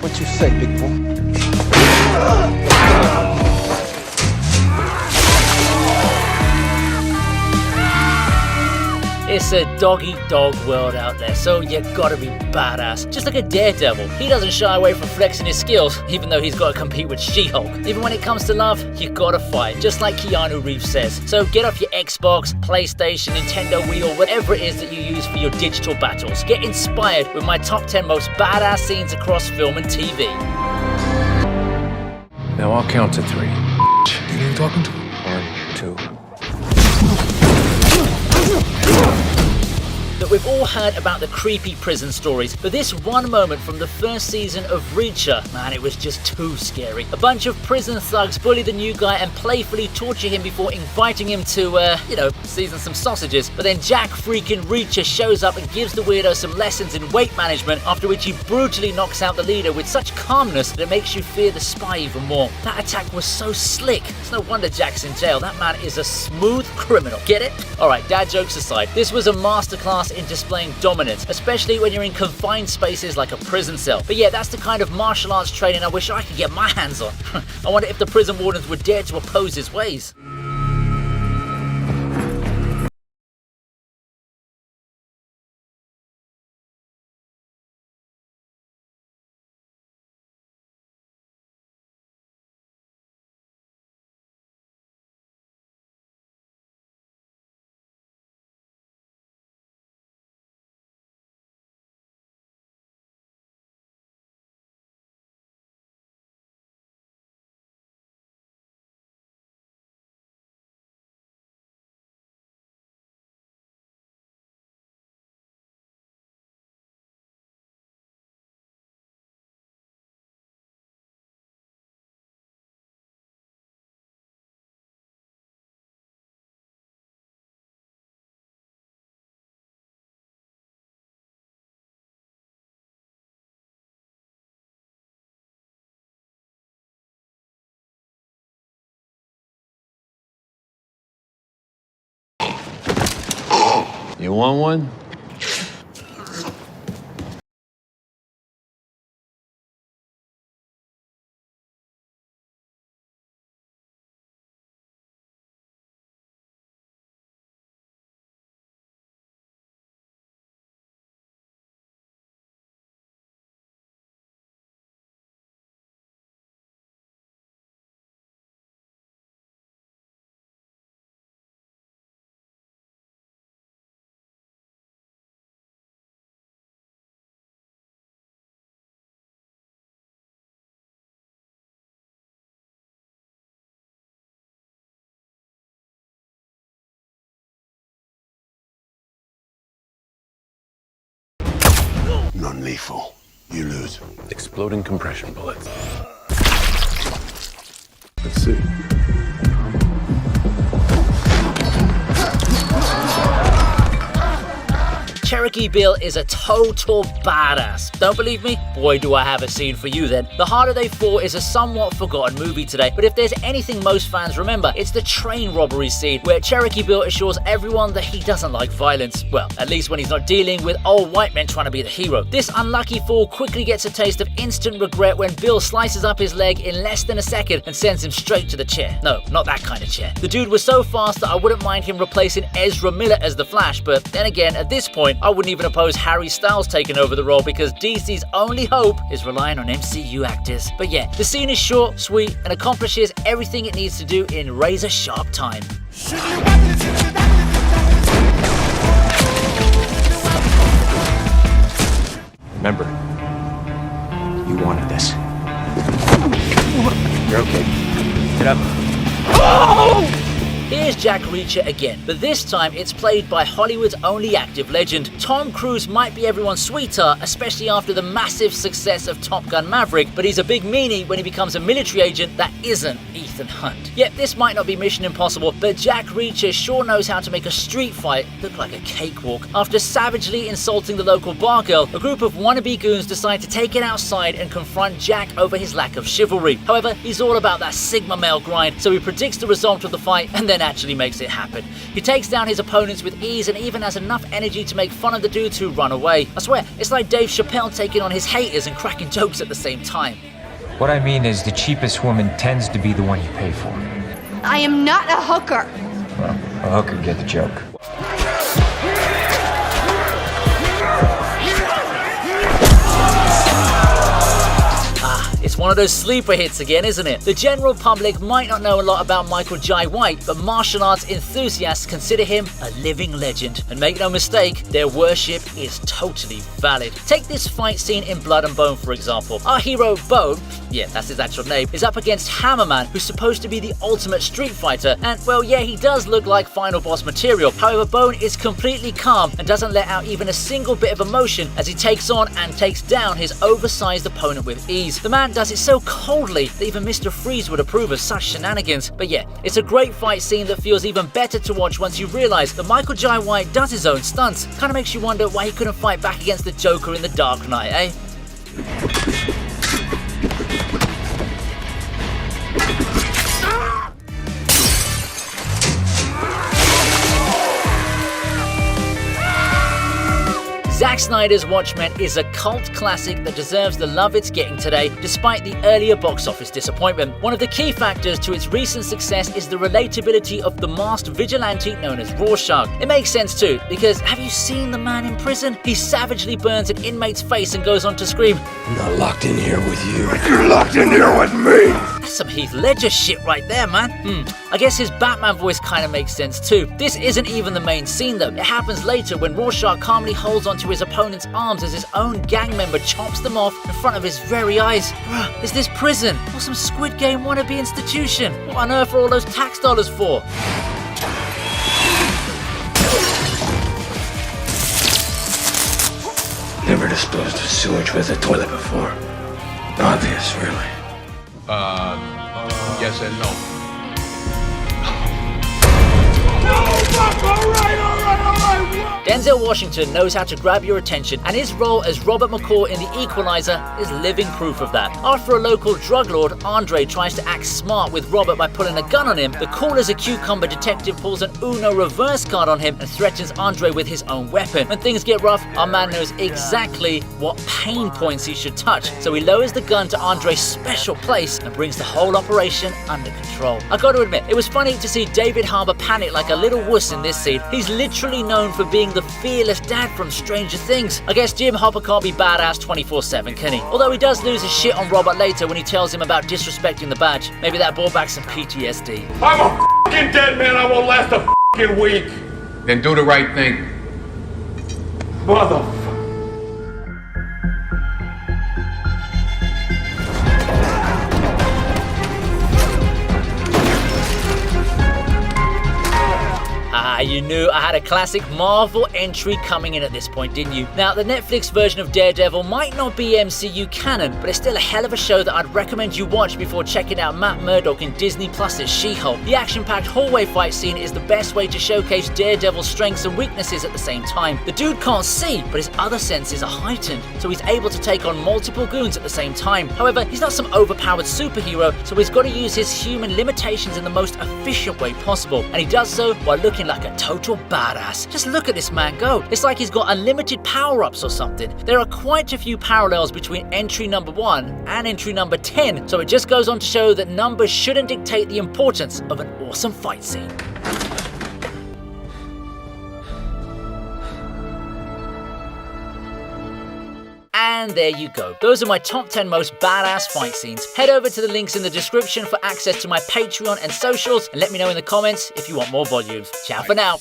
What you say, big boy? It's a dog-eat-dog world out there, so you gotta be badass. Just like a daredevil, he doesn't shy away from flexing his skills, even though he's gotta compete with She-Hulk. Even when it comes to love, you gotta fight, just like Keanu Reeves says. So get off your Xbox, PlayStation, Nintendo Wii, or whatever it is that you use for your digital battles. Get inspired with my top 10 most badass scenes across film and TV. Now I'll count to 3. You ain't talking to? 1, 2. That we've all heard about the creepy prison stories, but this one moment from the first season of Reacher, man, it was just too scary. A bunch of prison thugs bully the new guy and playfully torture him before inviting him to, season some sausages. But then Jack freaking Reacher shows up and gives the weirdo some lessons in weight management, after which he brutally knocks out the leader with such calmness that it makes you fear the spy even more. That attack was so slick. It's no wonder Jack's in jail. That man is a smooth criminal. Get it? Alright, dad jokes aside, this was a masterclass in displaying dominance, especially when you're in confined spaces like a prison cell. But yeah, that's the kind of martial arts training I wish I could get my hands on. I wonder if the prison wardens would dare to oppose his ways. You want one? Non-lethal. You lose. Exploding compression bullets. Let's see. Cherokee Bill is a total badass. Don't believe me? Boy, do I have a scene for you then. The Harder They Fall is a somewhat forgotten movie today, but if there's anything most fans remember, it's the train robbery scene where Cherokee Bill assures everyone that he doesn't like violence. Well, at least when he's not dealing with old white men trying to be the hero. This unlucky fool quickly gets a taste of instant regret when Bill slices up his leg in less than a second and sends him straight to the chair. No, not that kind of chair. The dude was so fast that I wouldn't mind him replacing Ezra Miller as the Flash, but then again, at this point, I wouldn't even oppose Harry Styles taking over the role because DC's only hope is relying on MCU actors. But yeah, the scene is short, sweet, and accomplishes everything it needs to do in razor-sharp time. Remember, you wanted this. You're okay. Get up. Oh! Here's Jack Reacher again, but this time it's played by Hollywood's only active legend. Tom Cruise might be everyone's sweetheart, especially after the massive success of Top Gun Maverick, but he's a big meanie when he becomes a military agent that isn't Ethan Hunt. Yet this might not be Mission Impossible, but Jack Reacher sure knows how to make a street fight look like a cakewalk. After savagely insulting the local bar girl, a group of wannabe goons decide to take it outside and confront Jack over his lack of chivalry. However, he's all about that Sigma male grind, so he predicts the result of the fight and then actually actually makes it happen. He takes down his opponents with ease and even has enough energy to make fun of the dudes who run away. I swear, it's like Dave Chappelle taking on his haters and cracking jokes at the same time. What I mean is the cheapest woman tends to be the one you pay for. I am not a hooker. Well, a hooker get the joke. It's one of those sleeper hits again, isn't it? The general public might not know a lot about Michael Jai White, but martial arts enthusiasts consider him a living legend. And make no mistake, their worship is totally valid. Take this fight scene in Blood and Bone, for example. Our hero, Bone, yeah, that's his actual name, is up against Hammerman, who's supposed to be the ultimate street fighter. And, well, yeah, he does look like final boss material. However, Bone is completely calm and doesn't let out even a single bit of emotion as he takes on and takes down his oversized opponent with ease. The man does it so coldly that even Mr. Freeze would approve of such shenanigans. But yeah, it's a great fight scene that feels even better to watch once you realize that Michael Jai White does his own stunts. Kinda makes you wonder why he couldn't fight back against the Joker in The Dark Knight, eh? Zack Snyder's Watchmen is a cult classic that deserves the love it's getting today, despite the earlier box office disappointment. One of the key factors to its recent success is the relatability of the masked vigilante known as Rorschach. It makes sense too, because have you seen the man in prison? He savagely burns an inmate's face and goes on to scream, I'm not locked in here with you. You're locked in here with me. That's some Heath Ledger shit right there, man. I guess his Batman voice kind of makes sense too. This isn't even the main scene though. It happens later when Rorschach calmly holds onto his opponent's arms as his own gang member chops them off in front of his very eyes. Bruh, is this prison or some Squid Game wannabe institution? What on earth are all those tax dollars for? Never disposed of sewage with a toilet before. Obvious, really. Yes and no. Denzel Washington knows how to grab your attention, and his role as Robert McCall in The Equalizer is living proof of that. After a local drug lord, Andre tries to act smart with Robert by pulling a gun on him, the cool-as-a-cucumber detective pulls an Uno reverse card on him and threatens Andre with his own weapon. When things get rough, our man knows exactly what pain points he should touch, so he lowers the gun to Andre's special place and brings the whole operation under control. I gotta admit, it was funny to see David Harbour panic like a little wuss in this scene. He's literally known for being the fearless dad from Stranger Things. I guess Jim Hopper can't be badass 24/7, can he? Although he does lose his shit on Robert later when he tells him about disrespecting the badge. Maybe that brought back some PTSD. I'm a fucking dead man. I won't last a fucking week. Then do the right thing. Mother. You knew I had a classic Marvel entry coming in at this point, didn't you? Now, the Netflix version of Daredevil might not be MCU canon, but it's still a hell of a show that I'd recommend you watch before checking out Matt Murdock in Disney Plus's She-Hulk. The action-packed hallway fight scene is the best way to showcase Daredevil's strengths and weaknesses at the same time. The dude can't see, but his other senses are heightened, so he's able to take on multiple goons at the same time. However, he's not some overpowered superhero, so he's got to use his human limitations in the most efficient way possible, and he does so while looking like a total badass. Just look at this man go. It's like he's got unlimited power-ups or something. There are quite a few parallels between entry number 1 and entry number 10, so it just goes on to show that numbers shouldn't dictate the importance of an awesome fight scene. And there you go. Those are my top 10 most badass fight scenes. Head over to the links in the description for access to my Patreon and socials, and let me know in the comments if you want more volumes. Ciao for now.